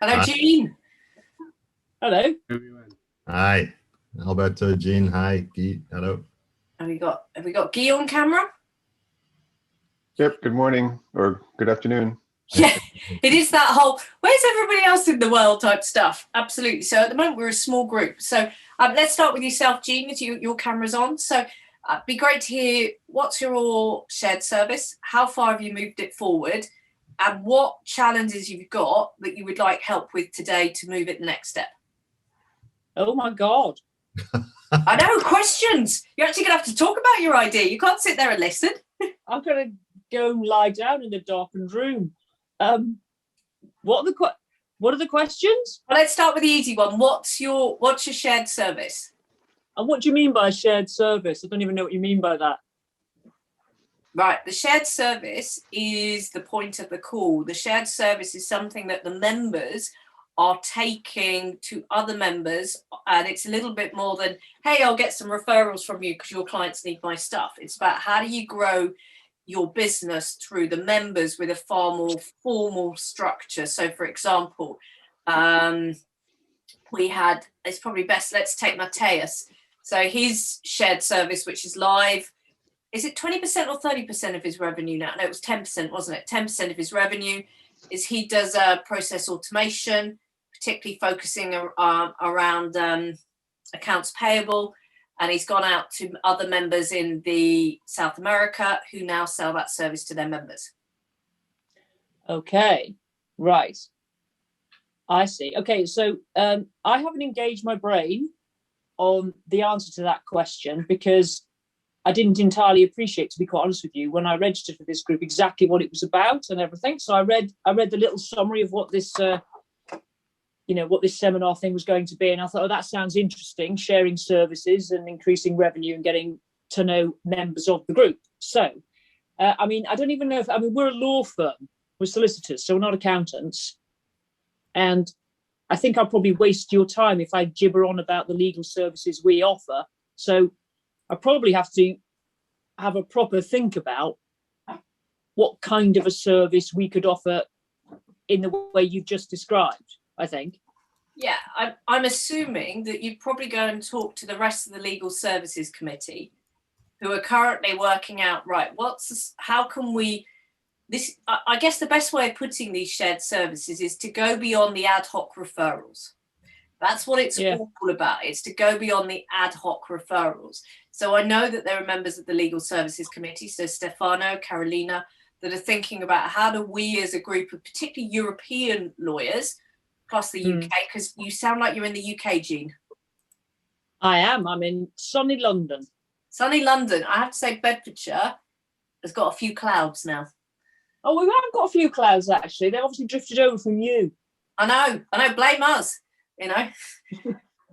Hello, Jean. Hello. Hi. Alberto, Jean. Hi, Guy. Hello. Have we got Guy on camera? Yep. Good morning or good afternoon. Yeah, it is that whole where's everybody else in the world type stuff. Absolutely. So at the moment we're a small group. So let's start with yourself, Jean, as your camera's on. So it'd be great to hear what's your shared service, how far have you moved it forward, and what challenges you've got that you would like help with today to move it the next step. Oh my God. I know, questions. You're actually gonna have to talk about your idea. You can't sit there and listen. I'm gonna go and lie down in a darkened room. What are the questions? Well, let's start with the easy one. What's your shared service? And what do you mean by shared service? I don't even know what you mean by that. Right, the shared service is the point of the call. The shared service is something that the members are taking to other members, and it's a little bit more than, hey, I'll get some referrals from you because your clients need my stuff. It's about how do you grow your business through the members with a far more formal structure. So for example, it's probably best, let's take Mateus. So his shared service, which is live, is it 20% or 30% of his revenue now? No, it was 10%, wasn't it? 10% of his revenue is he does process automation, particularly focusing around accounts payable. And he's gone out to other members in the South America who now sell that service to their members. Okay, right. I see. Okay, so I haven't engaged my brain on the answer to that question because I didn't entirely appreciate, to be quite honest with you, when I registered for this group, exactly what it was about and everything. So I read the little summary of what this what this seminar thing was going to be. And I thought, oh, that sounds interesting, sharing services and increasing revenue and getting to know members of the group. So, I don't even know we're a law firm, we're solicitors, so we're not accountants. And I think I'll probably waste your time if I gibber on about the legal services we offer. So I probably have to have a proper think about what kind of a service we could offer in the way you've just described, I think. Yeah, I'm assuming that you'd probably go and talk to the rest of the Legal Services Committee who are currently working out, right, I guess the best way of putting these shared services is to go beyond the ad hoc referrals. That's what it's all about. It's to go beyond the ad hoc referrals. So I know that there are members of the Legal Services Committee, so Stefano, Carolina, that are thinking about how do we as a group of particularly European lawyers, plus the UK, because you sound like you're in the UK, Jean. I am. I'm in sunny London. Sunny London. I have to say Bedfordshire has got a few clouds now. Oh, we have got a few clouds, actually. They obviously drifted over from you. I know. Blame us, I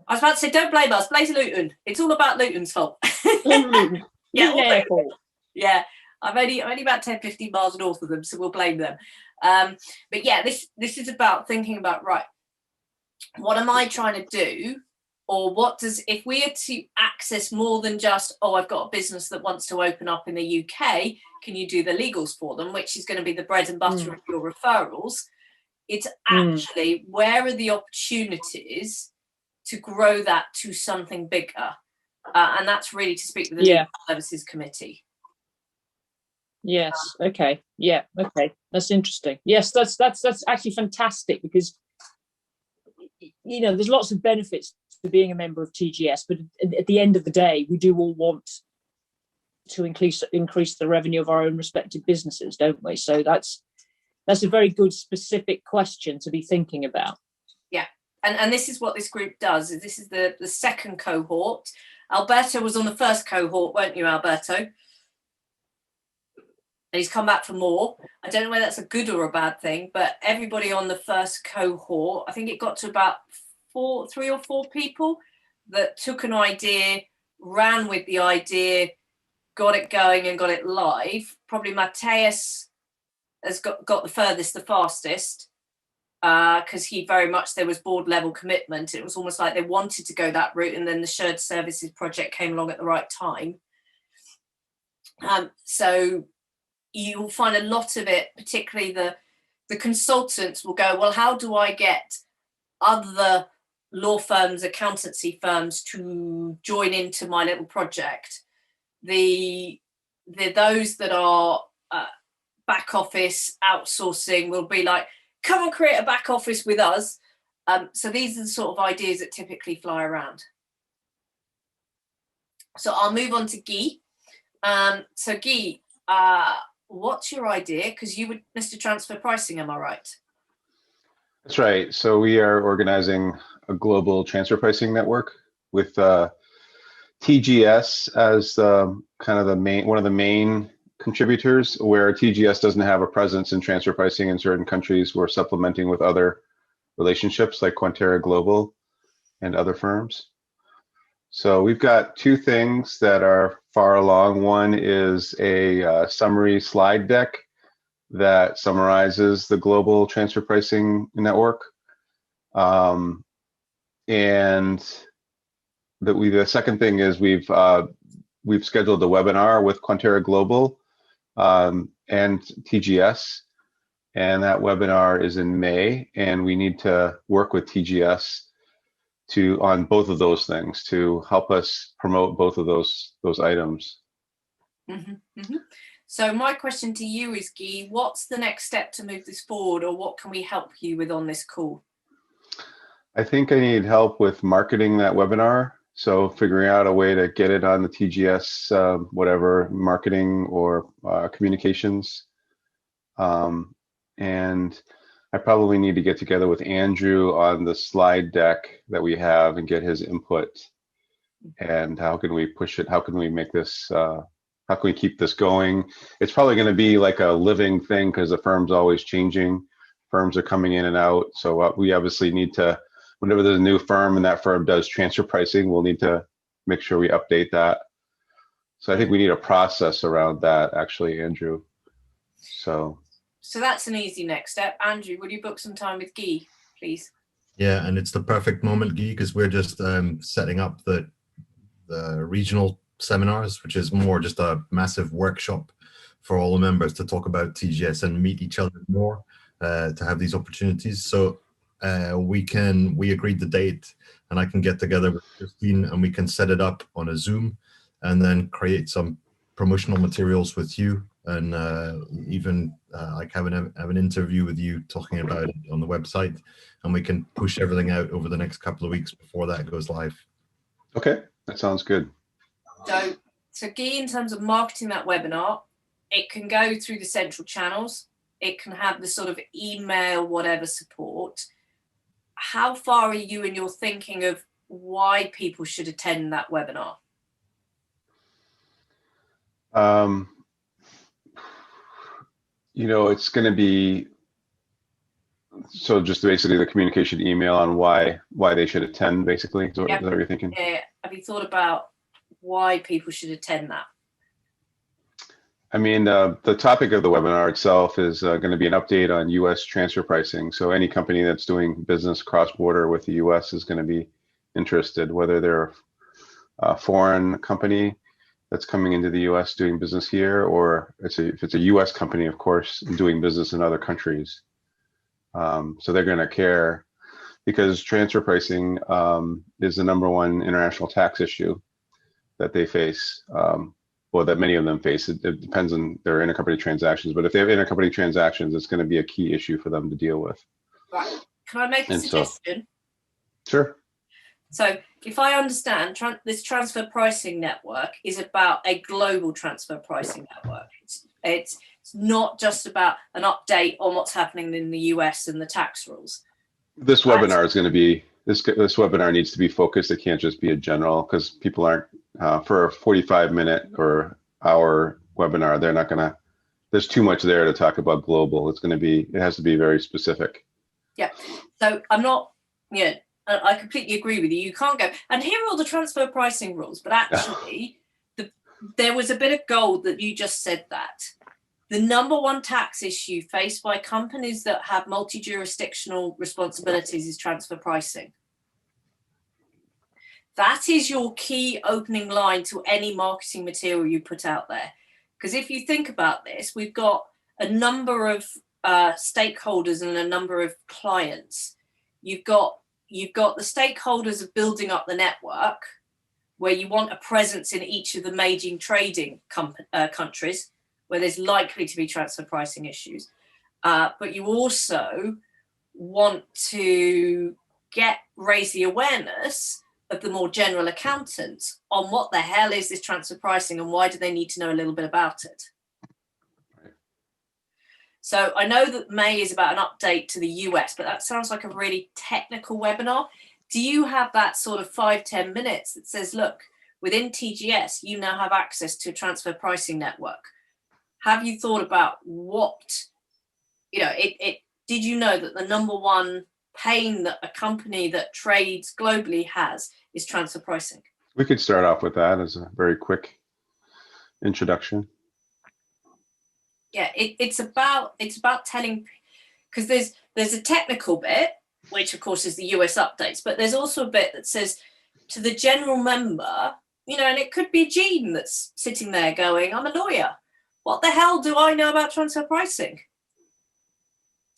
was about to say, don't blame us. Blame Luton. It's all about Luton's fault. Luton. Yeah. I'm only about 10, 15 miles north of them, so we'll blame them. But yeah, this is about thinking about, right, what am I trying to do? Or if we are to access more than just, oh, I've got a business that wants to open up in the UK, can you do the legals for them, which is going to be the bread and butter of your referrals? It's actually, where are the opportunities to grow that to something bigger? And that's really to speak with the Legal Services Committee. Yes. Okay. Yeah. Okay. That's interesting. Yes, that's actually fantastic because there's lots of benefits to being a member of TGS, but at the end of the day, we do all want to increase the revenue of our own respective businesses, don't we? So that's a very good specific question to be thinking about. Yeah. And this is what this group does. This is the second cohort. Alberto was on the first cohort, weren't you, Alberto? And he's come back for more. I don't know whether that's a good or a bad thing, but everybody on the first cohort, I think it got to about 3 or 4 people that took an idea, ran with the idea, got it going and got it live. Probably Mateus has got the furthest, the fastest, because there was board level commitment. It was almost like they wanted to go that route, and then the shared services project came along at the right time. So you'll find a lot of it, particularly the the consultants will go, well, how do I get other law firms, accountancy firms to join into my little project? Those that are back office outsourcing will be like, come and create a back office with us. So these are the sort of ideas that typically fly around. So I'll move on to Guy. So Guy, what's your idea? Because you would Mr. Transfer Pricing, am I right? That's right. So we are organizing a global transfer pricing network with TGS as one of the main contributors, where TGS doesn't have a presence in transfer pricing in certain countries. We're supplementing with other relationships like Quantera Global and other firms. So we've got two things that are far along. One is a summary slide deck that summarizes the global transfer pricing network. And the second thing is we've scheduled a webinar with Quantera Global and TGS, and that webinar is in May, and we need to work with TGS on both of those things to help us promote both of those items. Mm-hmm, mm-hmm. So my question to you is, Guy, what's the next step to move this forward, or what can we help you with on this call? I think I need help with marketing that webinar. So figuring out a way to get it on the TGS, whatever, marketing or communications. And I probably need to get together with Andrew on the slide deck that we have and get his input. And how can we push it? How can we make this, how can we keep this going? It's probably going to be like a living thing because the firm's always changing. Firms are coming in and out. So we obviously need to, whenever there's a new firm and that firm does transfer pricing, we'll need to make sure we update that. So I think we need a process around that, actually, Andrew. So that's an easy next step. Andrew, would you book some time with Guy, please? Yeah, and it's the perfect moment, Guy, because we're just setting up the regional seminars, which is more just a massive workshop for all the members to talk about TGS and meet each other more, to have these opportunities. So we agreed the date, and I can get together with Christine and we can set it up on a Zoom and then create some promotional materials with you, and even like have an interview with you talking about it on the website, and we can push everything out over the next couple of weeks before that goes live. Okay, that sounds good. So Guy, in terms of marketing that webinar, it can go through the central channels. It can have the sort of email, whatever support. How far are you in your thinking of why people should attend that webinar? It's going to be, so just basically the communication email on why they should attend, basically. Is that what you're thinking? Yeah. Have you thought about why people should attend that? I mean, the topic of the webinar itself is going to be an update on U.S. transfer pricing. So any company that's doing business cross-border with the U.S. is going to be interested, whether they're a foreign company that's coming into the U.S. doing business here, or if it's a U.S. company, of course, doing business in other countries. So they're going to care, because transfer pricing is the #1 international tax issue that they face, or that many of them face. It depends on their intercompany transactions, but if they have intercompany transactions, it's going to be a key issue for them to deal with. Right. Can I make a suggestion? Sure. So if I understand, this transfer pricing network is about a global transfer pricing network. It's not just about an update on what's happening in the US and the tax rules. This webinar is going to be, this webinar needs to be focused. It can't just be a general, because people aren't, for a 45-minute or hour webinar, they're not going to, there's too much there to talk about global. It's going to be, it has to be very specific. Yeah. So I'm not, I completely agree with you. You can't go, and here are all the transfer pricing rules, but actually there was a bit of gold that you just said that. The #1 tax issue faced by companies that have multi-jurisdictional responsibilities is transfer pricing. That is your key opening line to any marketing material you put out there. Because if you think about this, we've got a number of stakeholders and a number of clients. You've got the stakeholders of building up the network, where you want a presence in each of the major trading countries where there's likely to be transfer pricing issues. But you also want to raise the awareness of the more general accountants on what the hell is this transfer pricing and why do they need to know a little bit about it. So I know that May is about an update to the US, but that sounds like a really technical webinar. Do you have that sort of 5-10 minutes that says, look, within TGS, you now have access to a transfer pricing network? Have you thought about what, did you know that the number one pain that a company that trades globally has is transfer pricing? We could start off with that as a very quick introduction. Yeah, it's about telling, because there's a technical bit, which of course is the US updates, but there's also a bit that says to the general member, and it could be Jean that's sitting there going, I'm a lawyer. What the hell do I know about transfer pricing?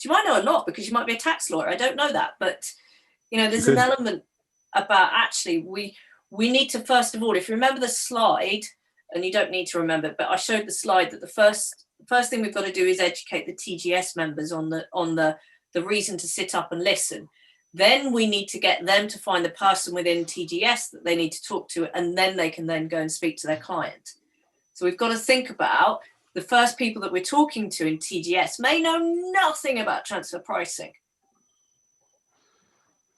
You might know a lot because you might be a tax lawyer. I don't know that, but there's an element about actually we need to, first of all, if you remember the slide, and you don't need to remember it, but I showed the slide that the first thing we've got to do is educate the TGS members on the reason to sit up and listen. Then we need to get them to find the person within TGS that they need to talk to, and then they can then go and speak to their client. So we've got to think about the first people that we're talking to in TGS may know nothing about transfer pricing.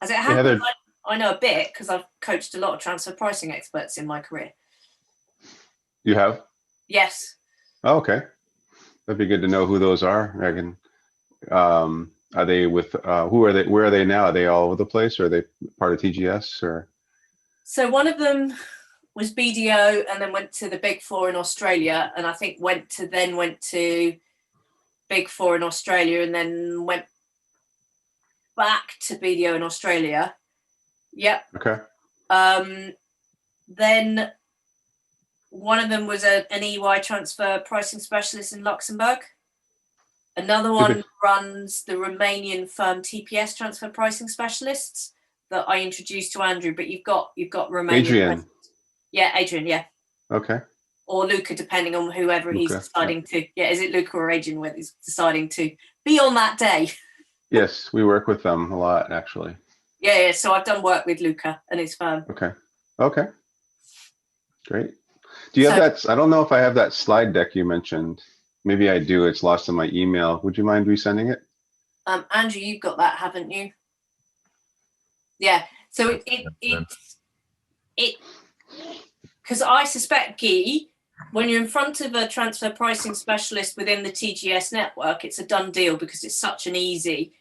As it happens, I know a bit because I've coached a lot of transfer pricing experts in my career. You have? Yes. Oh, okay. That'd be good to know who those are, Megan. Are they with, who are they, where are they now? Are they all over the place, or are they part of TGS, or? So one of them was BDO and then went to the Big Four in Australia, and I think went to Big Four in Australia and then went back to BDO in Australia. Yep. Okay. Then one of them was an EY transfer pricing specialist in Luxembourg. Another one runs the Romanian firm TPS transfer pricing specialists that I introduced to Andrew, but you've got Romanian. Adrian. Yeah, Adrian, yeah. Okay. Or Luca, depending on whoever Luca, he's deciding to. Yeah, is it Luca or Adrian where he's deciding to be on that day? Yes, we work with them a lot, actually. Yeah. So I've done work with Luca and his firm. Okay. Great. Do you have that? I don't know if I have that slide deck you mentioned. Maybe I do. It's lost in my email. Would you mind resending it? Andrew, you've got that, haven't you? Yeah. So it because I suspect, Guy, when you're in front of a transfer pricing specialist within the TGS network, it's a done deal because it's such an easy.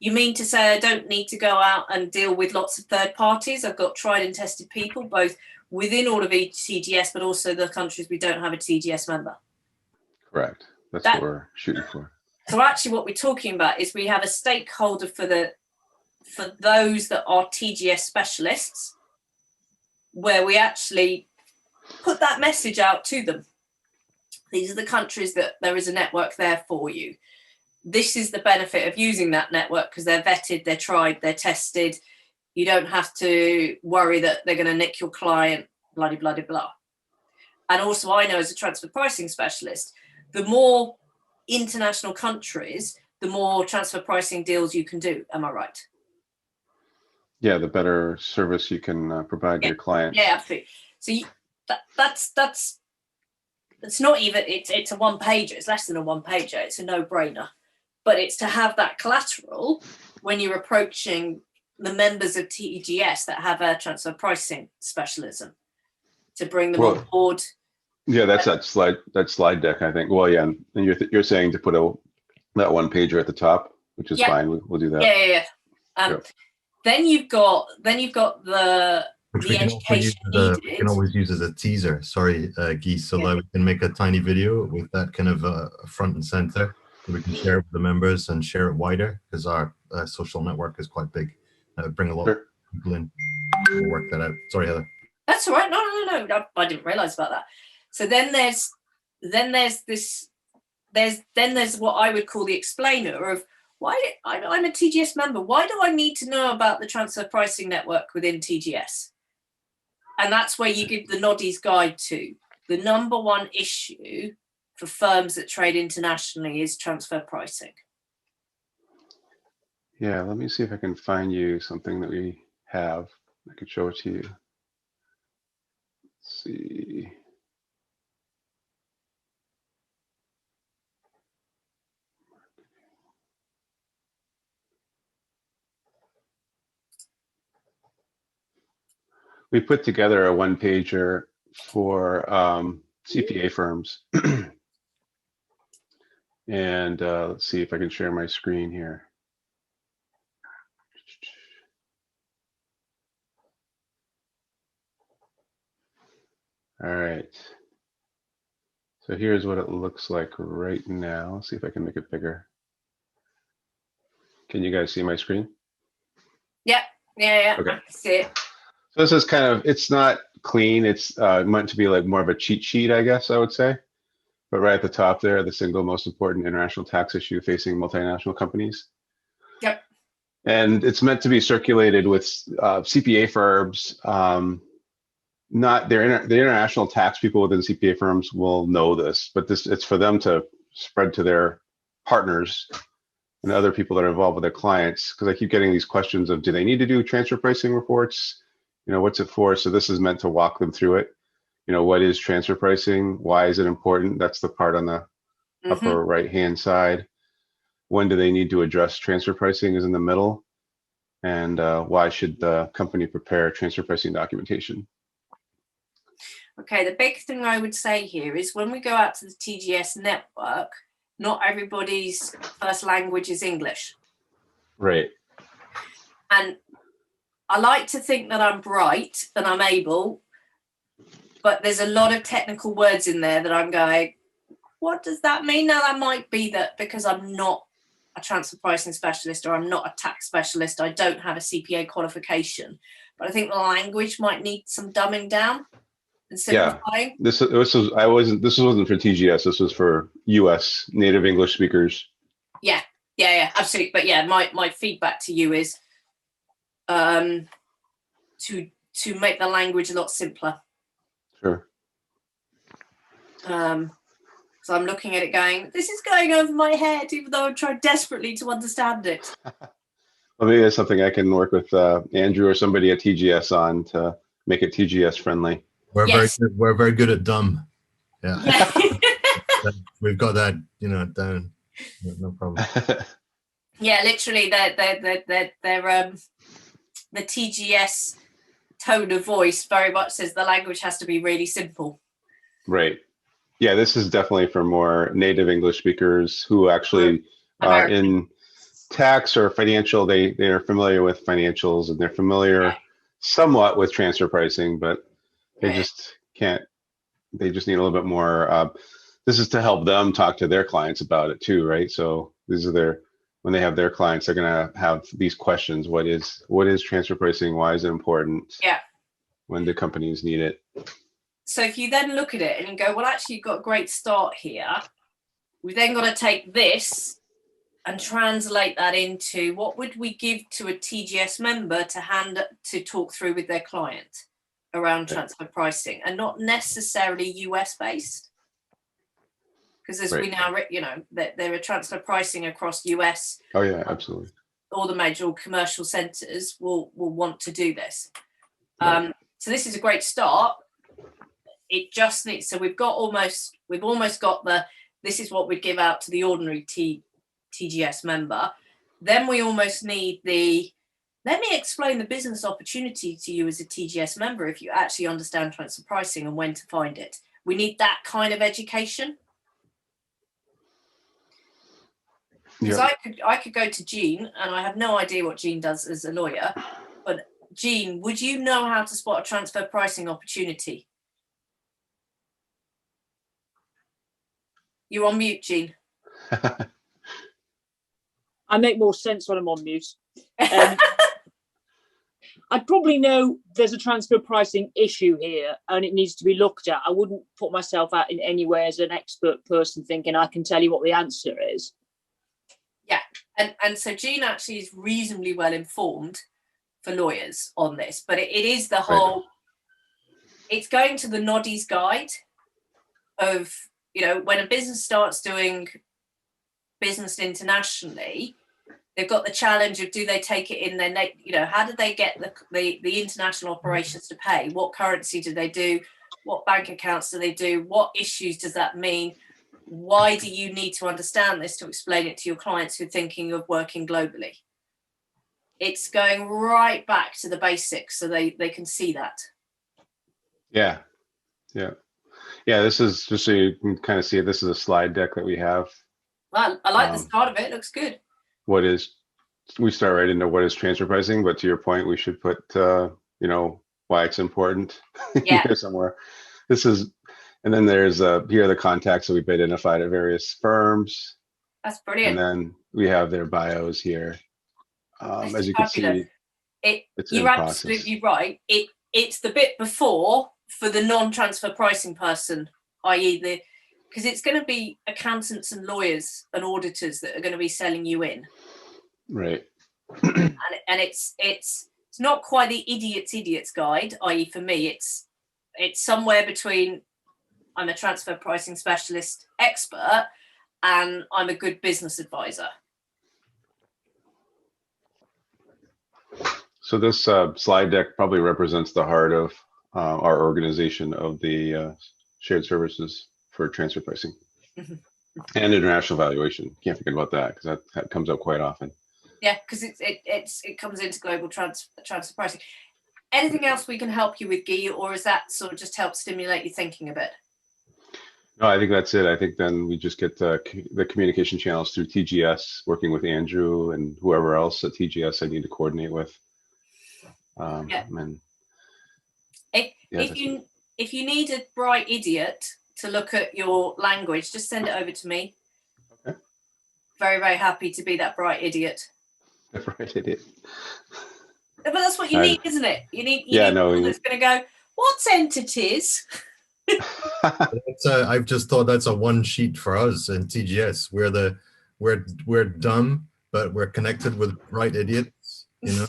You mean to say I don't need to go out and deal with lots of third parties? I've got tried and tested people, both within all of each TGS, but also the countries we don't have a TGS member. Correct. That's what we're shooting for. So actually what we're talking about is we have a stakeholder for those that are TGS specialists, where we actually put that message out to them. These are the countries that there is a network there for you. This is the benefit of using that network because they're vetted, they're tried, they're tested. You don't have to worry that they're going to nick your client, blah, blah, blah, blah. And also I know as a transfer pricing specialist, the more international countries, the more transfer pricing deals you can do. Am I right? Yeah, the better service you can provide to your clients. Yeah, absolutely. So that's not even, it's a one pager. It's less than a one pager. It's a no-brainer. But it's to have that collateral when you're approaching the members of TGS that have a transfer pricing specialism to bring them on board. Yeah, that's that slide deck, I think. Well, yeah, and you're saying to put that one pager at the top, which is fine. We'll do that. Yeah. Then you've got the education needed. We can always use as a teaser. Sorry, Guy, so that we can make a tiny video with that kind of front and center. We can share it with the members and share it wider because our social network is quite big. Bring a lot of people in. We'll work that out. Sorry, Heather. That's all right. No. I didn't realize about that. So then there's there's what I would call the explainer of I'm a TGS member. Why do I need to know about the transfer pricing network within TGS? And that's where you give the Noddy's guide to. The number one issue for firms that trade internationally is transfer pricing. Yeah, let me see if I can find you something that we have. I could show it to you. Let's see. We put together a one-pager for CPA firms. And let's see if I can share my screen here. All right. So here's what it looks like right now. Let's see if I can make it bigger. Can you guys see my screen? Yep. Yeah. Okay. I can see it. So this is kind of, it's not clean. It's meant to be like more of a cheat sheet, I guess I would say. But right at the top there, the single most important international tax issue facing multinational companies. Yep. And it's meant to be circulated with CPA firms. Not the international tax people within CPA firms will know this, but it's for them to spread to their partners and other people that are involved with their clients. Because I keep getting these questions of, do they need to do transfer pricing reports? You know, what's it for? So this is meant to walk them through it. You know, what is transfer pricing? Why is it important? That's the part on the upper right-hand side. When do they need to address transfer pricing is in the middle. And why should the company prepare transfer pricing documentation? Okay, the big thing I would say here is when we go out to the TGS network, not everybody's first language is English. Right. And I like to think that I'm bright and I'm able, but there's a lot of technical words in there that I'm going, what does that mean? Now, that might be that because I'm not a transfer pricing specialist or I'm not a tax specialist, I don't have a CPA qualification. But I think the language might need some dumbing down and simplifying. Yeah, this wasn't for TGS. This was for US native English speakers. Yeah, absolutely. But yeah, my feedback to you is to make the language a lot simpler. Sure. So I'm looking at it going, this is going over my head, even though I'm trying desperately to understand it. Well, maybe that's something I can work with Andrew or somebody at TGS on to make it TGS friendly. We're very good at dumb. Yeah. We've got that, down. No problem. Yeah, literally, the TGS tone of voice very much says the language has to be really simple. Right. Yeah, this is definitely for more native English speakers who actually are in tax or financial. They are familiar with financials and they're familiar somewhat with transfer pricing, but they just can't. They just need a little bit more. This is to help them talk to their clients about it too, right? So these are when they have their clients, they're going to have these questions. What is transfer pricing? Why is it important? Yeah. When do companies need it? So if you then look at it and you go, well, actually, you've got a great start here. We've then got to take this and translate that into what would we give to a TGS member to talk through with their client around transfer pricing, and not necessarily US based. Because as we now, that there are transfer pricing across US. Oh yeah, absolutely. All the major commercial centres will want to do this. So this is a great start. It just needs, so we've almost got this is what we'd give out to the ordinary TGS member. Then we almost need let me explain the business opportunity to you as a TGS member if you actually understand transfer pricing and when to find it. We need that kind of education. Because I could go to Jean, and I have no idea what Jean does as a lawyer, but Jean, would you know how to spot a transfer pricing opportunity? You're on mute, Jean. I make more sense when I'm on mute. I'd probably know there's a transfer pricing issue here and it needs to be looked at. I wouldn't put myself out in any way as an expert person thinking I can tell you what the answer is. Yeah, and so Jean actually is reasonably well informed for lawyers on this, but it is the whole, it's going to the noddy's guide of, you know, when a business starts doing business internationally, they've got the challenge of, do they take it in their, you know, how do they get the international operations to pay? What currency do they do? What bank accounts do they do? What issues does that mean? Why do you need to understand this to explain it to your clients who are thinking of working globally? It's going right back to the basics so they can see that. Yeah. This is just so you can kind of see it. This is a slide deck that we have. Well, I like the start of it. It looks good. We start right into what is transfer pricing, but to your point, we should put, you know, why it's important here somewhere. And then there's here are the contacts that we've identified at various firms. That's brilliant. And then we have their bios here. As you can see, you're absolutely right. It's the bit before for the non-transfer pricing person, i.e. because it's going to be accountants and lawyers and auditors that are going to be selling you in. Right. and it's not quite the idiot's guide, i.e. for me, it's somewhere between I'm a transfer pricing specialist expert and I'm a good business advisor. So this slide deck probably represents the heart of our organization of the shared services for transfer pricing and international valuation. Can't forget about that because that comes up quite often. Yeah, because it comes into global transfer pricing. Anything else we can help you with, Guy, or is that sort of just help stimulate your thinking a bit? No, I think that's it. I think then we just get the communication channels through TGS, working with Andrew and whoever else at TGS I need to coordinate with. If you need a bright idiot to look at your language, just send it over to me. Okay. Very, very happy to be that bright idiot. The bright idiot. But that's what you need, isn't it? You need someone that's going to go, what's entities? I've just thought that's a one sheet for us in TGS. We're dumb, but we're connected with bright idiots. You know,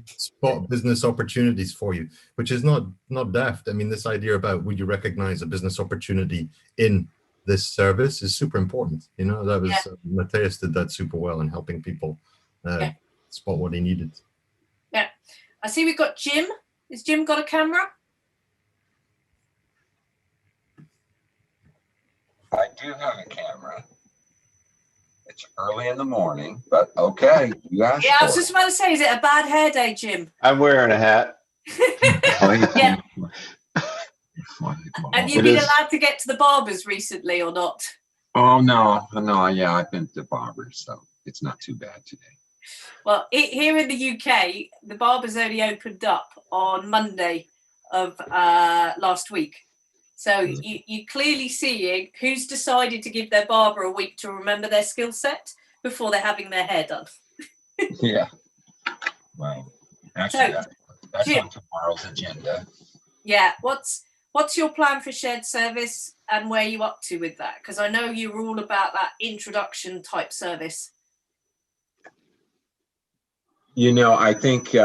spot business opportunities for you, which is not daft. I mean, this idea about would you recognize a business opportunity in this service is super important. You know, that was Matthias did that super well in helping people spot what he needed. Yeah, I see we've got Jim. Has Jim got a camera? I do have a camera. It's early in the morning, but okay. You asked I was just about to say, is it a bad hair day, Jim? I'm wearing a hat. Yeah. Have you been allowed to get to the barbers recently or not? Oh, no. Yeah, I've been to the barbers, so it's not too bad today. Well, here in the UK, the barbers only opened up on Monday of last week. So you're clearly seeing who's decided to give their barber a week to remember their skill set before they're having their hair done. Yeah. Well, actually, that's on tomorrow's agenda. Yeah. What's your plan for shared service and where are you up to with that? Because I know you're all about that introduction type service. You know, I think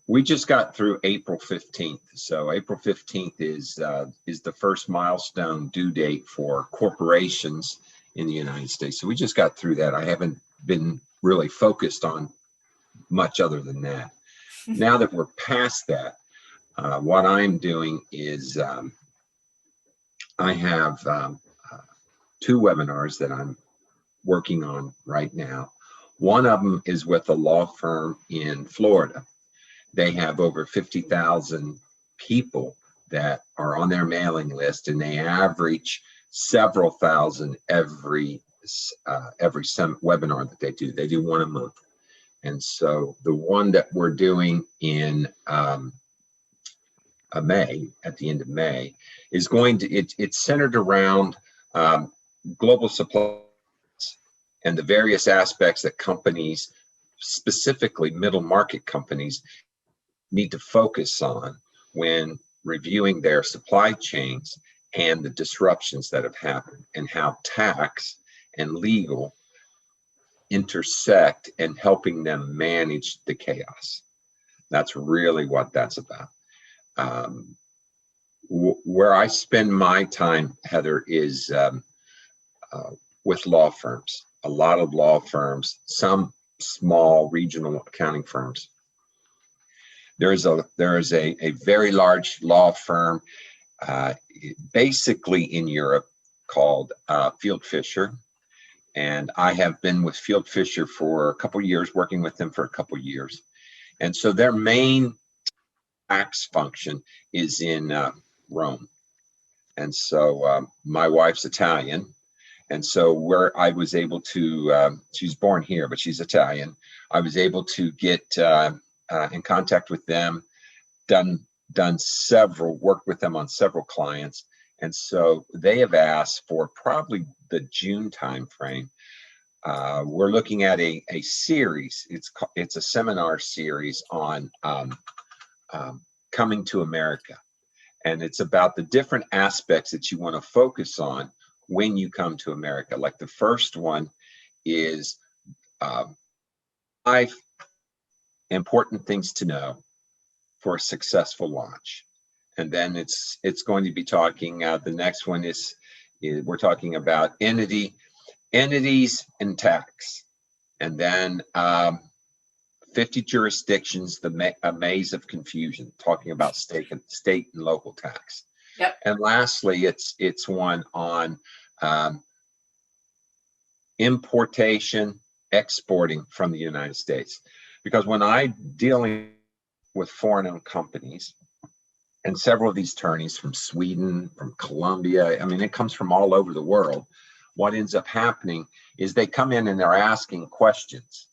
we just got through April 15th. So April 15th is the first milestone due date for corporations in the United States. So we just got through that. I haven't been really focused on much other than that. Now that we're past that, what I'm doing is I have 2 webinars that I'm working on right now. One of them is with a law firm in Florida. They have over 50,000 people that are on their mailing list, and they average several thousand every webinar that they do. They do one a month. And so the one that we're doing in May, at the end of May, is going to, it's centered around global supply and the various aspects that companies specifically middle market companies need to focus on when reviewing their supply chains and the disruptions that have happened, and how tax and legal intersect and helping them manage the chaos. That's really what that's about. Where I spend my time, Heather, is with law firms. A lot of law firms, some small regional accounting firms. There is a very large law firm, basically in Europe, called Field Fisher, and I have been with Field Fisher for a couple of years, working with them for a couple of years, and so their main tax function is in Rome, and so my wife's Italian. And so where I was able to, she's born here, but she's Italian. I was able to get in contact with them, worked with them on several clients. And so they have asked for probably the June timeframe. We're looking at a series. It's a seminar series on coming to America. And it's about the different aspects that you want to focus on when you come to America. Like the first one is 5 important things to know for a successful launch. And then it's going to be talking, the next one is we're talking about entities and tax. And then 50 jurisdictions, a maze of confusion, talking about state and local tax. Yep. And lastly, it's one on importation, exporting from the United States. Because when I'm dealing with foreign-owned companies, and several of these attorneys from Sweden, from Colombia, I mean, it comes from all over the world. What ends up happening is they come in and they're asking questions.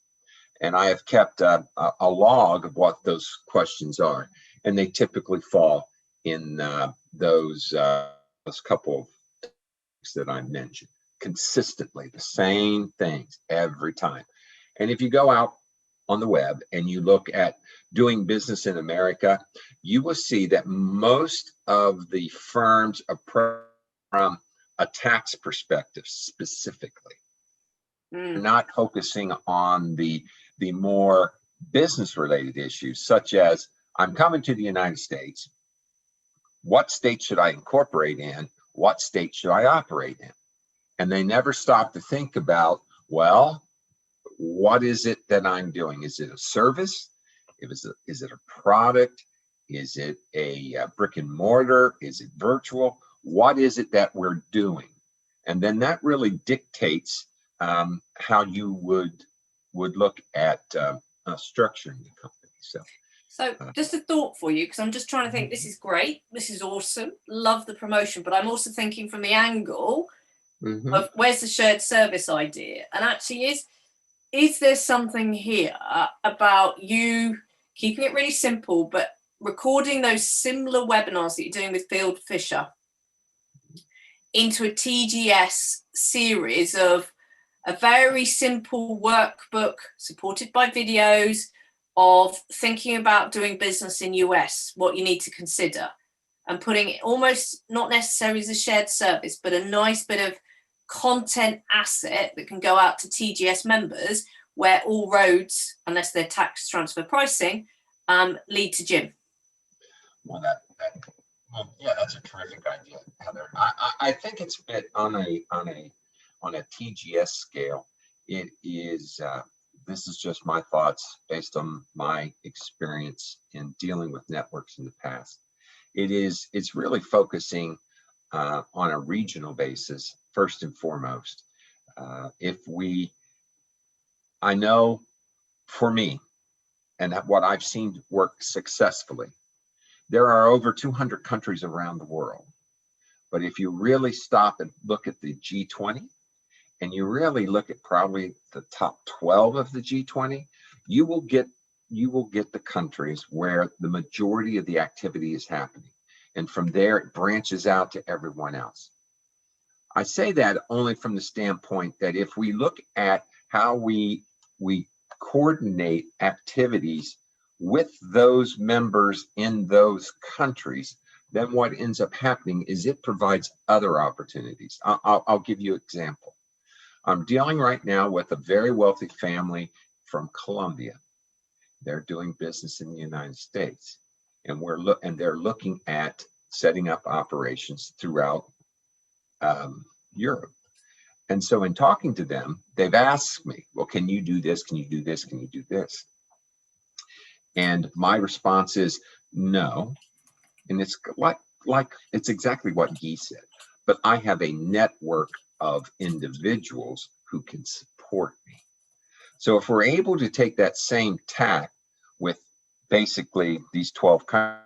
And I have kept a log of what those questions are. And they typically fall in those couple of things that I mentioned. Consistently, the same things every time. And if you go out on the web and you look at doing business in America, you will see that most of the firms approach from a tax perspective specifically. They're not focusing on the more business related issues, such as, I'm coming to the United States. What state should I incorporate in? What state should I operate in? And they never stop to think about, well, what is it that I'm doing? Is it a service? Is it a product? Is it a brick and mortar? Is it virtual? What is it that we're doing? And then that really dictates how you would look at structuring the company. So just a thought for you, because I'm just trying to think, this is great, this is awesome, love the promotion, but I'm also thinking from the angle of where's the shared service idea? And actually, is there something here about you keeping it really simple, but recording those similar webinars that you're doing with Field Fisher into a TGS series of a very simple workbook supported by videos of thinking about doing business in US, what you need to consider, and putting it almost not necessarily as a shared service, but a nice bit of content asset that can go out to TGS members, where all roads, unless they're tax transfer pricing, lead to Jim. Well, yeah, that's a terrific idea, Heather. I think it's a bit on a TGS scale. It is. This is just my thoughts based on my experience in dealing with networks in the past. It's really focusing on a regional basis first and foremost. I know for me, and what I've seen work successfully, there are over 200 countries around the world. But if you really stop and look at the G20, and you really look at probably the top 12 of the G20, you will get the countries where the majority of the activity is happening. And from there, it branches out to everyone else. I say that only from the standpoint that if we look at how we coordinate activities with those members in those countries, then what ends up happening is it provides other opportunities. I'll give you an example. I'm dealing right now with a very wealthy family from Colombia. They're doing business in the United States, and they're looking at setting up operations throughout Europe. And so in talking to them, they've asked me, well, can you do this? Can you do this? Can you do this? And my response is no. And it's like it's exactly what Guy said, but I have a network of individuals who can support me. So if we're able to take that same tack with basically these 12 countries,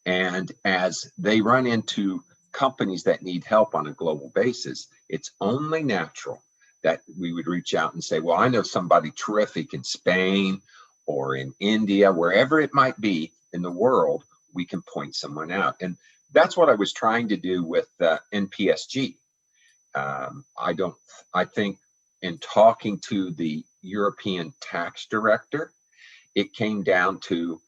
and as they run into companies that need help on a global basis, it's only natural that we would reach out and say, well, I know somebody terrific in Spain or in India, wherever it might be in the world, we can point someone out. And that's what I was trying to do with NPSG. I think in talking to the European tax director, it came down to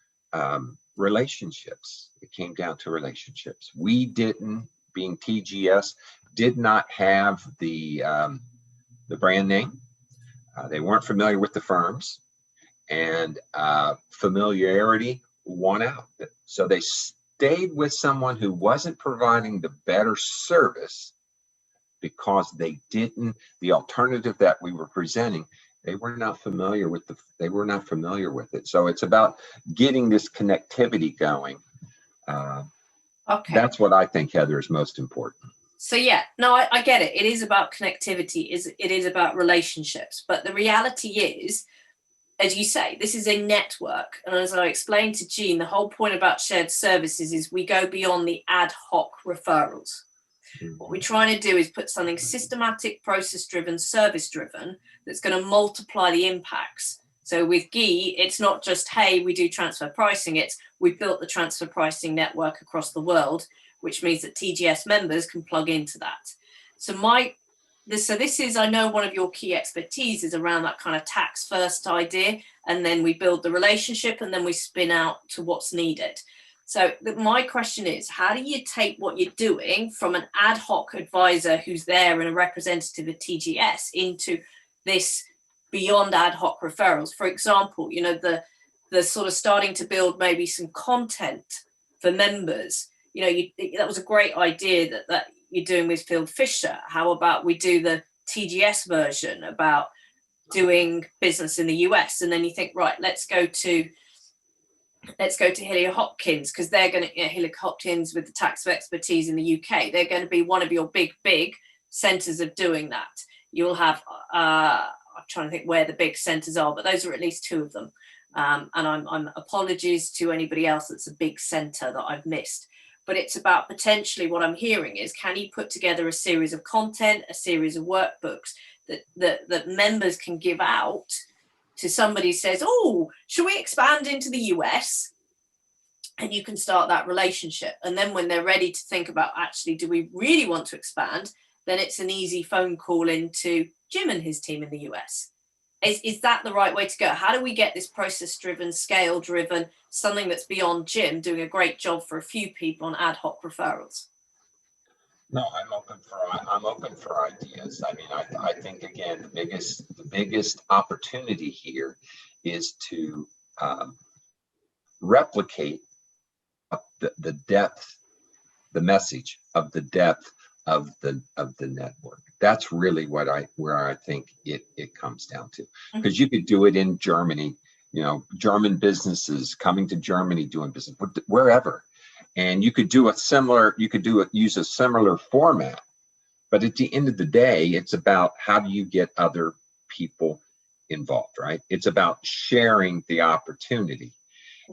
relationships. It came down to relationships. We didn't, being TGS, did not have the brand name. They weren't familiar with the firms, and familiarity won out. So they stayed with someone who wasn't providing the better service because they didn't, the alternative that we were presenting, they were not familiar with it. So it's about getting this connectivity going. Okay. That's what I think, Heather, is most important. So yeah, no, I get it. It is about connectivity. It is about relationships. But the reality is, as you say, this is a network. And as I explained to Jean, the whole point about shared services is we go beyond the ad hoc referrals. What we're trying to do is put something systematic, process-driven, service-driven that's going to multiply the impacts. So with Guy, it's not just, hey, we do transfer pricing. It's we built the transfer pricing network across the world, which means that TGS members can plug into that. So this is, I know one of your key expertise is around that kind of tax first idea, and then we build the relationship and then we spin out to what's needed. So my question is, how do you take what you're doing from an ad hoc advisor who's there and a representative of TGS into this beyond ad hoc referrals? For example, you know, the sort of starting to build maybe some content for members. You know, that was a great idea that you're doing with Phil Fisher. How about we do the TGS version about doing business in the US? And then you think, right, let's go to Hillier Hopkins, because they're going to, Hillier Hopkins with the tax of expertise in the UK, they're going to be one of your big centers of doing that. You'll have, I'm trying to think where the big centers are, but those are at least two of them. And I'm apologies to anybody else that's a big center that I've missed. But it's about potentially what I'm hearing is, can you put together a series of content, a series of workbooks that members can give out to somebody who says, oh, should we expand into the US? And you can start that relationship. And then when they're ready to think about, actually, do we really want to expand? Then it's an easy phone call into Jim and his team in the US. Is that the right way to go? How do we get this process-driven, scale-driven, something that's beyond Jim doing a great job for a few people on ad hoc referrals? No, I'm open for ideas. I mean, I think again, the biggest opportunity here is to replicate the depth, the message of the depth of the network. That's really where I think it comes down to, because you could do it in Germany, you know, German businesses coming to Germany doing business wherever, and you could do use a similar format. But at the end of the day, it's about how do you get other people involved, right? It's about sharing the opportunity.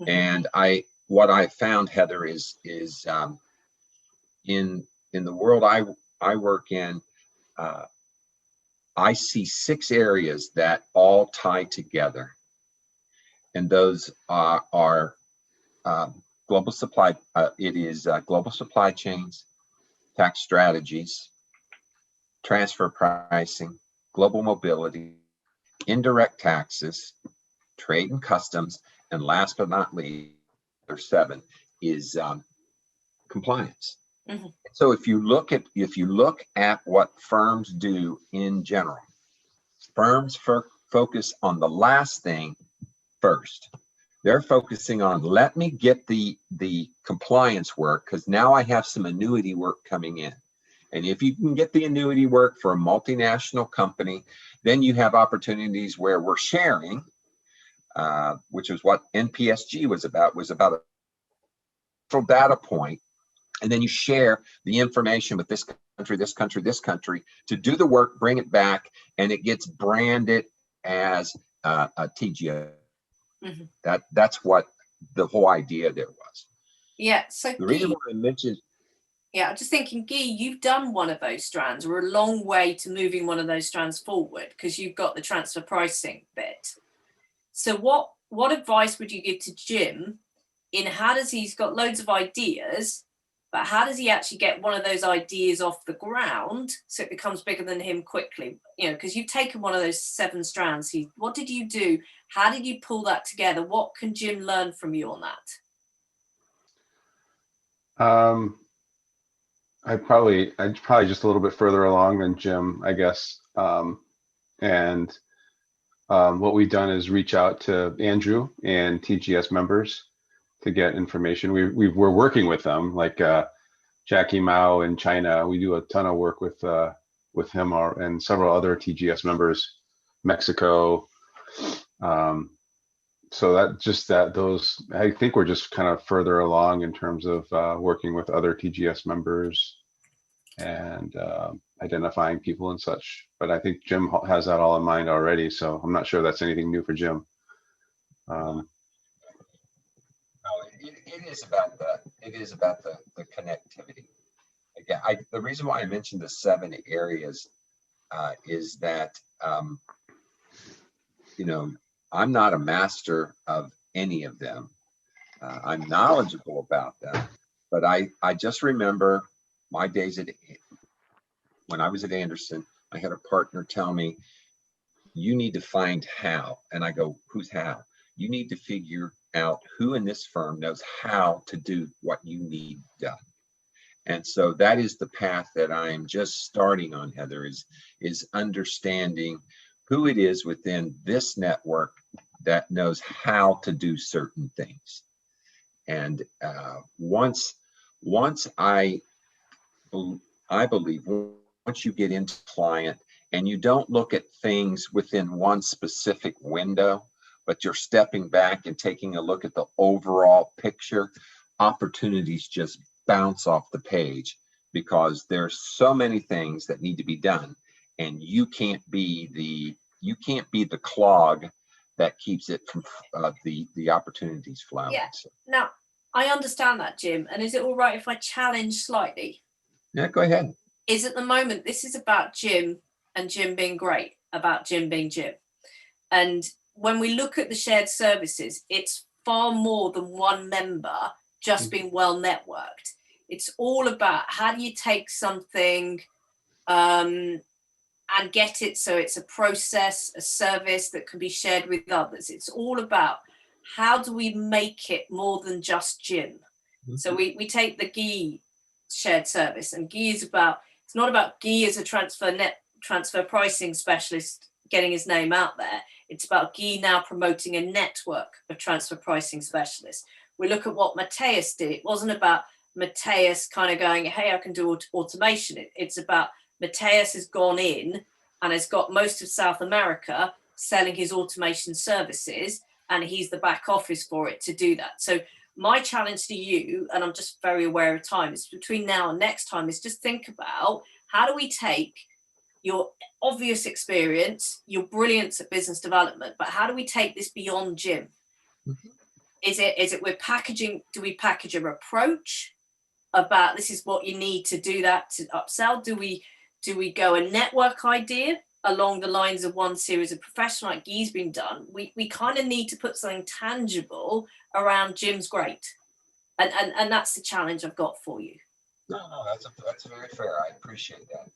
And what I found, Heather, is in the world I work in, I see 6 areas that all tie together, and those are global supply. It is global supply chains, tax strategies, transfer pricing, global mobility, indirect taxes, trade and customs, and last but not least, number 7 is compliance. Mhm. So if you look at what firms do in general, firms focus on the last thing first. They're focusing on, let me get the compliance work, because now I have some annuity work coming in. And if you can get the annuity work for a multinational company, then you have opportunities where we're sharing, which is what NPSG was about a data point. And then you share the information with this country, this country, this country to do the work, bring it back, and it gets branded as a TGS. Mm-hmm. That's what the whole idea there was. Yeah. So the reason why I mentioned. Yeah, I'm just thinking, Guy, you've done one of those strands. We're a long way to moving one of those strands forward because you've got the transfer pricing bit. So what advice would you give to Jim in he's got loads of ideas, but how does he actually get one of those ideas off the ground so it becomes bigger than him quickly? You know, because you've taken one of those 7 strands. What did you do? How did you pull that together? What can Jim learn from you on that? I'd probably just a little bit further along than Jim, I guess. What we've done is reach out to Andrew and TGS members to get information. We're working with them, like Jackie Mao in China. We do a ton of work with him and several other TGS members, Mexico. So I think we're just kind of further along in terms of working with other TGS members and identifying people and such. But I think Jim has that all in mind already, so I'm not sure that's anything new for Jim. It is about the connectivity. Again, the reason why I mentioned the 7 areas is that I'm not a master of any of them. I'm knowledgeable about them, but I just remember my days when I was at Anderson. I had a partner tell me, you need to find how. And I go, who's how? You need to figure out who in this firm knows how to do what you need done. And so that is the path that I'm just starting on, Heather, is understanding who it is within this network that knows how to do certain things. And once I believe, once you get into client and you don't look at things within one specific window, but you're stepping back and taking a look at the overall picture, opportunities just bounce off the page because there's so many things that need to be done, and you can't be the clog that keeps it from the opportunities flowing. Yeah. Now, I understand that, Jim. And is it all right if I challenge slightly? Yeah, go ahead. Is at the moment, this is about Jim and Jim being great, about Jim being Jim. And when we look at the shared services, it's far more than one member just being well networked. It's all about how do you take something and get it so it's a process, a service that can be shared with others. It's all about how do we make it more than just Jim. Mm-hmm. So we take the Guy shared service, and Guy is about, it's not about Guy as a transfer pricing specialist getting his name out there. It's about Guy now promoting a network of transfer pricing specialists. We look at what Matthias did. It wasn't about Matthias kind of going, hey, I can do automation. It's about Matthias has gone in and has got most of South America selling his automation services, and he's the back office for it to do that. So my challenge to you, and I'm just very aware of time, is between now and next time, is just think about how do we take your obvious experience, your brilliance at business development, but how do we take this beyond Jim? Mm-hmm. Is it we're packaging, do we package a approach about this is what you need to do that to upsell? Do we go a network idea along the lines of one series of professional like Guy's been done? We kind of need to put something tangible around Jim's great. And that's the challenge I've got for you. No, that's very fair. I appreciate that.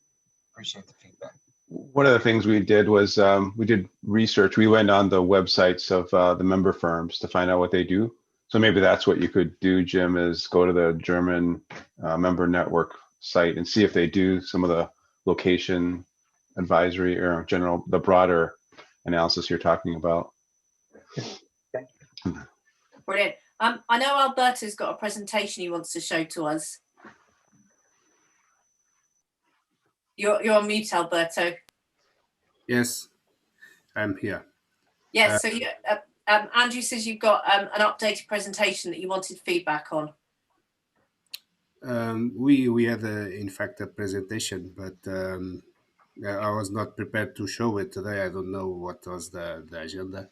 Appreciate the feedback. One of the things we did was we did research. We went on the websites of the member firms to find out what they do. So maybe that's what you could do, Jim, is go to the German member network site and see if they do some of the location advisory or the broader analysis you're talking about. Brilliant. I know Alberto's got a presentation he wants to show to us. You're on mute, Alberto. Yes, I'm here. Yes, so you, Andrew says you've got an updated presentation that you wanted feedback on. We had, in fact, a presentation, but I was not prepared to show it today. I don't know what was the agenda,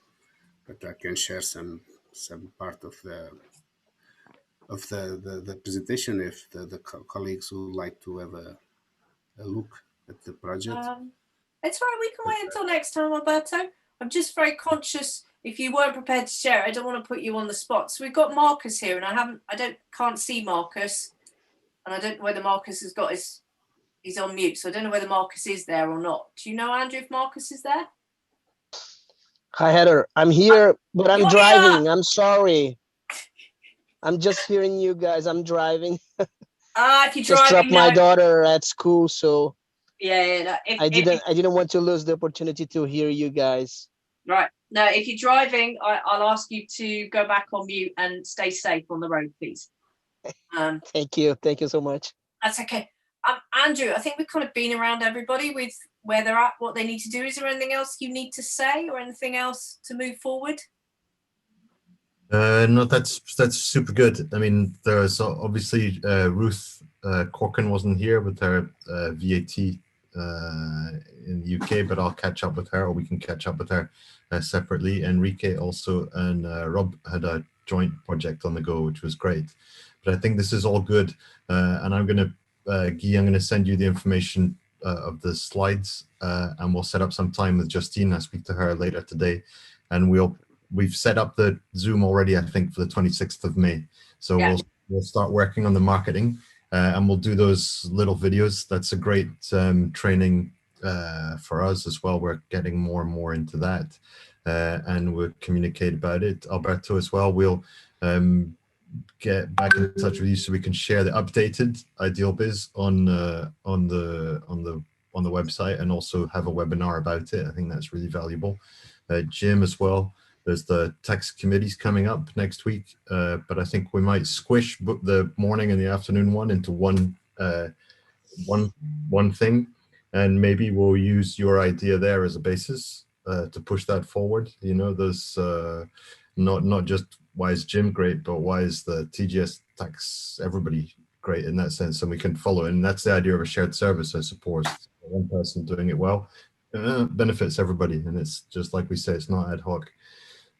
but I can share some part of the presentation if the colleagues would like to have a look at the project. It's all right, we can wait until next time, Alberto. I'm just very conscious if you weren't prepared to share it, I don't want to put you on the spot. So we've got Marcus here, and can't see Marcus, and I don't know whether Marcus has got he's on mute, so I don't know whether Marcus is there or not. Do you know, Andrew, if Marcus is there? Hi, Heather. I'm here, but I'm You're driving. here. I'm sorry. I'm just hearing you guys. I'm driving. If you're Just driving, dropped my daughter at school, so yeah. I didn't want to lose the opportunity to hear you guys. Right. No, if you're driving, I'll ask you to go back on mute and stay safe on the road, please. Thank you. Thank you so much. That's okay. Andrew, I think we've kind of been around everybody with where they're at, what they need to do. Is there anything else you need to say or anything else to move forward? No, that's super good. I mean, there's obviously Ruth Corkin wasn't here with her VAT in the UK, but I'll catch up with her, or we can catch up with her separately. Enrique also and Rob had a joint project on the go, which was great. But I think this is all good, and I'm going to, Guy, I'm going to send you the information of the slides, and we'll set up some time with Justine. I'll speak to her later today, and we've set up the Zoom already, I think, for the 26th of May. So yeah, we'll start working on the marketing, and we'll do those little videos. That's a great training for us as well. We're getting more and more into that, and we'll communicate about it. Alberto as well, we'll get back in touch with you so we can share the updated iDealBiz on the website, and also have a webinar about it. I think that's really valuable. Jim as well. There's the tax committees coming up next week, but I think we might squish the morning and the afternoon one into one thing, and maybe we'll use your idea there as a basis to push that forward. You know, those not just why is Jim great, but why is the TGS tax everybody great in that sense, and we can follow. And that's the idea of a shared service, I suppose. One person doing it well benefits everybody, and it's just like we say, it's not ad hoc.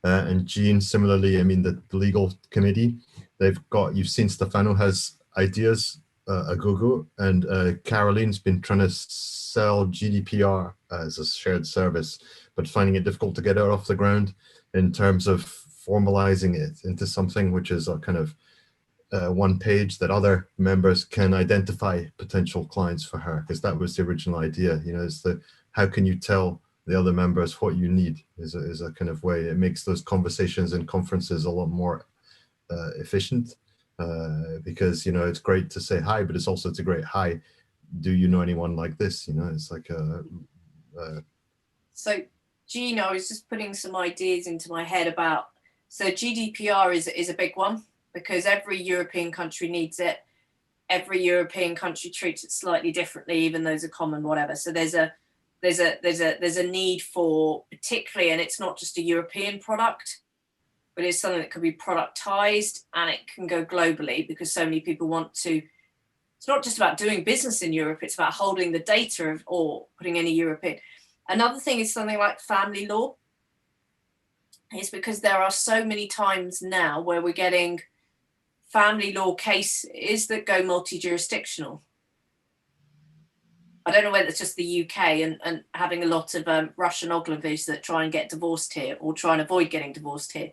And Jean, similarly, I mean, the legal committee, they've got, you've seen Stefano has ideas, a go-go, and Caroline's been trying to sell GDPR as a shared service, but finding it difficult to get it off the ground in terms of formalizing it into something which is a kind of one page that other members can identify potential clients for her, because that was the original idea. You know, it's the, how can you tell the other members what you need is a kind of way. It makes those conversations and conferences a lot more efficient, because, you know, it's great to say hi, but it's a great hi. Do you know anyone like this? You know, it's like a so Gina, I was just putting some ideas into my head about, so GDPR is a big one, because every European country needs it. Every European country treats it slightly differently, even though it's a common whatever. So there's a need for, particularly, and it's not just a European product, but it's something that can be productized and it can go globally, because so many people want to. It's not just about doing business in Europe, it's about holding the data of, or putting any European. Another thing is something like family law. It's because there are so many times now where we're getting family law cases that go multi-jurisdictional. I don't know whether it's just the UK and having a lot of Russian oglavies that try and get divorced here, or try and avoid getting divorced here.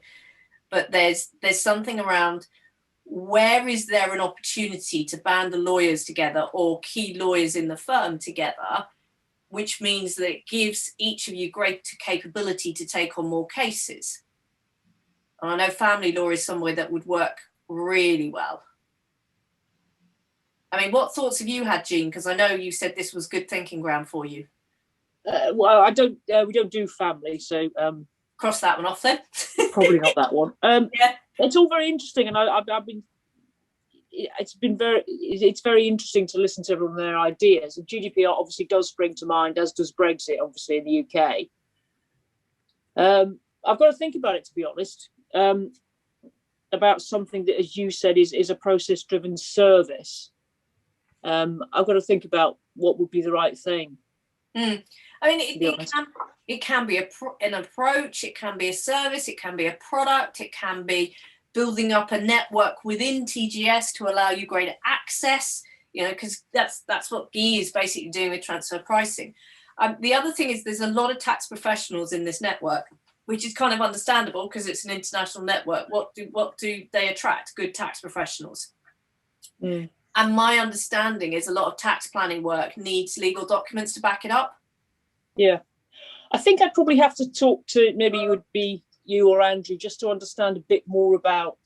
But there's something around, where is there an opportunity to band the lawyers together, or key lawyers in the firm together, which means that it gives each of you greater capability to take on more cases. And I know family law is somewhere that would work really well. I mean, what thoughts have you had, Jean? Because I know you said this was good thinking ground for you. Well, I don't. We don't do family, so cross that one off then. Probably not that one. Yeah, it's all very interesting, and I've been. It's very interesting to listen to everyone their ideas. And GDPR obviously does spring to mind, as does Brexit, obviously in the UK. I've got to think about it, to be honest. About something that, as you said, is a process-driven service. I've got to think about what would be the right thing. I mean, it can be an approach, it can be a service, it can be a product, it can be building up a network within TGS to allow you greater access, you know, because that's what Guy is basically doing with transfer pricing. The other thing is there's a lot of tax professionals in this network, which is kind of understandable because it's an international network. What do they attract? Good tax professionals. And my understanding is a lot of tax planning work needs legal documents to back it up. Yeah. I think I'd probably have to talk to, maybe it would be you or Andrew, just to understand a bit more about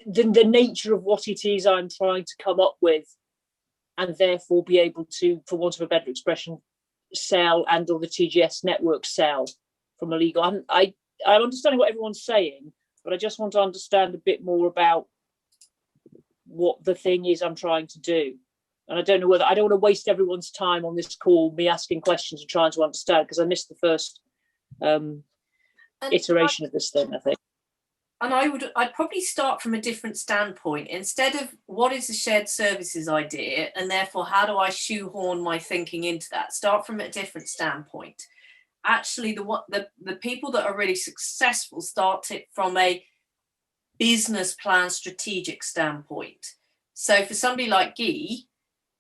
the nature of what it is I'm trying to come up with, and therefore be able to, for want of a better expression, sell and or the TGS network sell from a legal. I'm understanding what everyone's saying, but I just want to understand a bit more about what the thing is I'm trying to do. And I don't know whether, I don't want to waste everyone's time on this call, me asking questions and trying to understand, because I missed the first iteration of this thing, I think. And I'd probably start from a different standpoint. Instead of what is the shared services idea, and therefore how do I shoehorn my thinking into that, start from a different standpoint. Actually, the people that are really successful start it from a business plan strategic standpoint. So for somebody like Guy,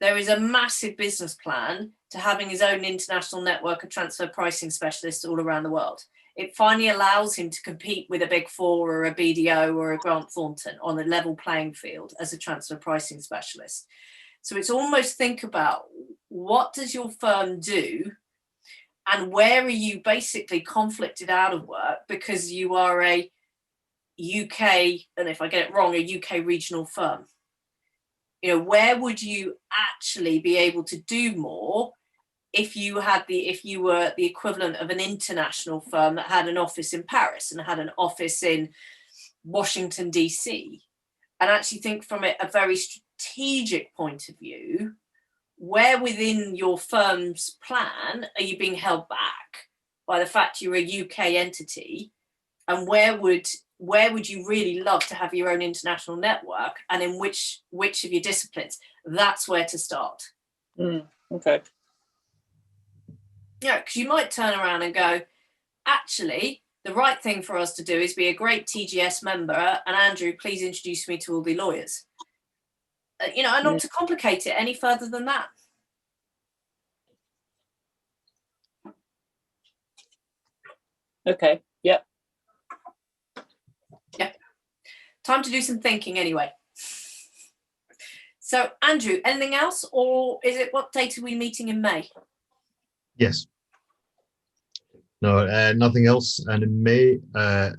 there is a massive business plan to having his own international network of transfer pricing specialists all around the world. It finally allows him to compete with a Big Four or a BDO or a Grant Thornton on a level playing field as a transfer pricing specialist. So it's almost think about, what does your firm do and where are you basically conflicted out of work because you are a UK, and if I get it wrong, a UK regional firm. You know, where would you actually be able to do more if you were the equivalent of an international firm that had an office in Paris and had an office in Washington, DC, and actually think from a very strategic point of view, where within your firm's plan are you being held back by the fact you're a UK entity, and where would you really love to have your own international network, and in which of your disciplines? That's where to start. Okay. Yeah, because you might turn around and go, actually, the right thing for us to do is be a great TGS member, and Andrew, please introduce me to all the lawyers. You know, and not to complicate it any further than that. Okay, yep. Yeah. Time to do some thinking anyway. So, Andrew, anything else, or is it, what date are we meeting in May? Yes. No, nothing else. And in May, I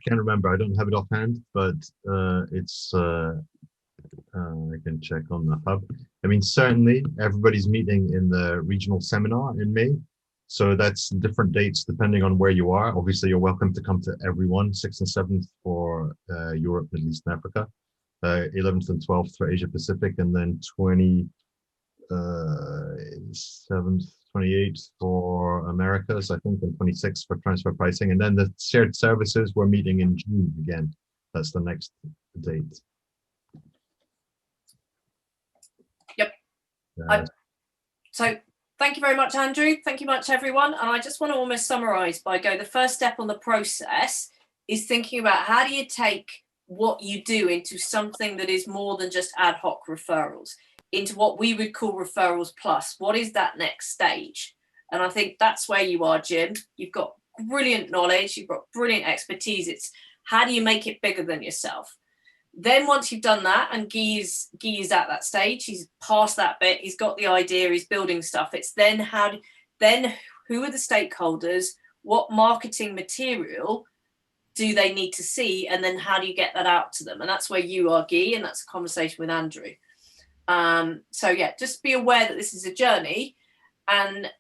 can't remember. I don't have it offhand, but it's. I can check on the hub. I mean, certainly everybody's meeting in the regional seminar in May. So that's different dates depending on where you are. Obviously, you're welcome to come to everyone. 6th and 7th for Europe, Middle East, and Africa. 11th and 12th for Asia Pacific, and then 27th, 28th for Americas, I think, and 26th for transfer pricing. And then the shared services, we're meeting in June again. That's the next date. Yep. So thank you very much, Andrew. Thank you much, everyone. And I just want to almost summarize by the first step on the process is thinking about how do you take what you do into something that is more than just ad hoc referrals, into what we would call referrals plus. What is that next stage? And I think that's where you are, Jim. You've got brilliant knowledge, you've got brilliant expertise. It's how do you make it bigger than yourself? Then once you've done that, and Guy is at that stage, he's past that bit, he's got the idea, he's building stuff. It's then who are the stakeholders? What marketing material do they need to see? And then how do you get that out to them? And that's where you are, Guy, and that's a conversation with Andrew. So yeah, just be aware that this is a journey. And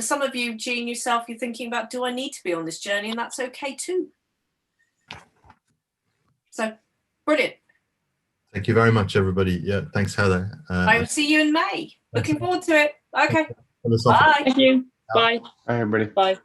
some of you, Jean, yourself, you're thinking about, do I need to be on this journey? And that's okay too. So brilliant. Thank you very much, everybody. Yeah, thanks, Heather. I will see you in May. Looking forward to it. Okay. For the software. Bye. Thank you. Bye. Hi, everybody. Bye.